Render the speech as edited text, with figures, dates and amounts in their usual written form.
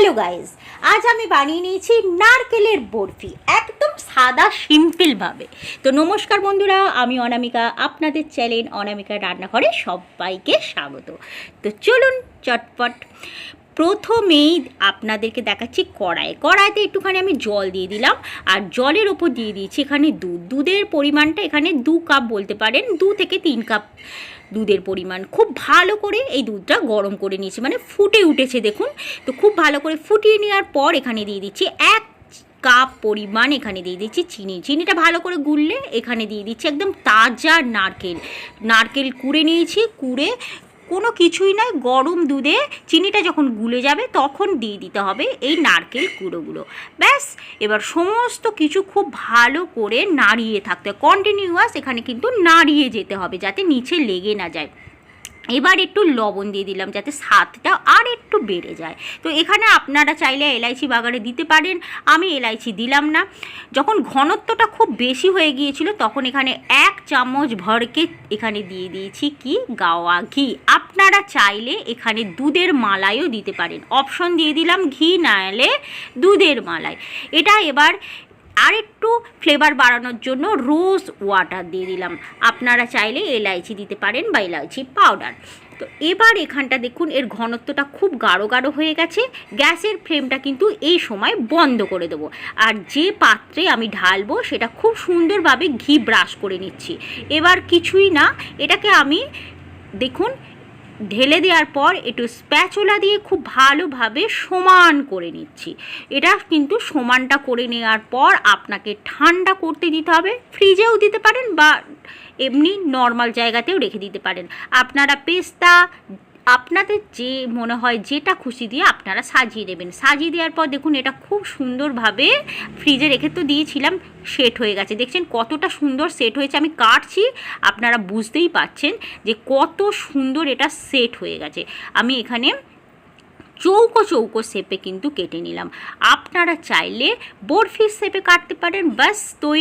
Hello guys, আজ আমি বানিয়ে নিয়েছি নারকেলের বরফি একদম সাদা সিম্পলভাবে। তো নমস্কার বন্ধুরা, আমি অনামিকা, আপনাদের চ্যানেল অনামিকা রান্নাঘরে সবাইকে স্বাগত। তো চলুন চটপট প্রথমেই আপনাদেরকে দেখাচ্ছি কড়াইতে একটুখানি আমি জল দিয়ে দিলাম, আর জলের ওপর দিয়ে দিয়েছি এখানে দুধের পরিমাণটা এখানে 2 কাপ বলতে পারেন, 2 থেকে 3 কাপ দুধের পরিমাণ। খুব ভালো করে এই দুধটা গরম করে নিয়েছি, মানে ফুটে উঠেছে দেখুন। তো খুব ভালো করে ফুটিয়ে নেওয়ার পর এখানে দিয়ে দিচ্ছি 1 কাপ পরিমাণ, এখানে দিয়ে দিচ্ছি চিনিটা ভালো করে গুললে এখানে দিয়ে দিচ্ছি একদম তাজা নারকেল কুড়ে নিয়েছি, কুড়ে কোনো কিছুই নয়, গরম দুধে চিনিটা যখন গুলে যাবে তখন দিয়ে দিতে হবে এই নারকেল কুড়োগুলো। ব্যাস, এবার সমস্ত কিছু খুব ভালো করে নাড়িয়ে থাকতে হবে, কন্টিনিউয়াস এখানে কিন্তু নাড়িয়ে যেতে হবে যাতে নিচে লেগে না যায়। এবার একটু লবণ দিয়ে দিলাম যাতে স্বাদটা আর একটু বেড়ে যায়। তো এখানে আপনারা চাইলে এলাইচি বাগারে দিতে পারেন, আমি এলাইচি দিলাম না। যখন ঘনত্বটা খুব বেশি হয়ে গিয়েছিল তখন এখানে 1 চামচ ভরকে এখানে দিয়ে দিয়েছি কি গাওয়া ঘি। আপনারা চাইলে এখানে দুধের মালাইও দিতে পারেন, অপশন দিয়ে দিলাম ঘি না এলে দুধের মালাই। এটা এবার আর একটু ফ্লেভার বাড়ানোর জন্য রোজ ওয়াটার দিয়ে দিলাম, আপনারা চাইলে এলাইচি দিতে পারেন বা এলাইচি পাউডার। তো এবার এখানটা দেখুন এর ঘনত্বটা খুব গাঢ় হয়ে গেছে। গ্যাসের ফ্লেমটা কিন্তু এই সময় বন্ধ করে দেবো, আর যে পাত্রে আমি ঢালবো সেটা খুব সুন্দরভাবে ঘি ব্রাশ করে নিচ্ছি। এবার কিছুই না, এটাকে আমি দেখুন ঢেলে দেওয়ার পর একটু স্প্যাচুলা দিয়ে খুব ভালোভাবে সমান করে নিচ্ছি। এটা কিন্তু সমানটা করে নেওয়ার পর আপনাকে ঠান্ডা করতে দিতে হবে, ফ্রিজেও দিতে পারেন বা এমনি নর্মাল জায়গাতেও রেখে দিতে পারেন। আপনারা পেস্তা আপনাদের যে মনে হয় যেটা খুশি দিয়ে আপনারা সাজিয়ে দেবেন। সাজিয়ে দেওয়ার পর দেখুন এটা খুব সুন্দরভাবে ফ্রিজে রেখে তো দিয়েছিলাম, সেট হয়ে গেছে। দেখছেন কতটা সুন্দর সেট হয়েছে, আমি কাটছি আপনারা বুঝতেই পাচ্ছেন যে কত সুন্দর এটা সেট হয়ে গেছে। আমি এখানে চৌকো শেপে কিন্তু কেটে নিলাম, আপনারা চাইলে বরফির শেপে কাটতে পারেন। বাস তৈরি।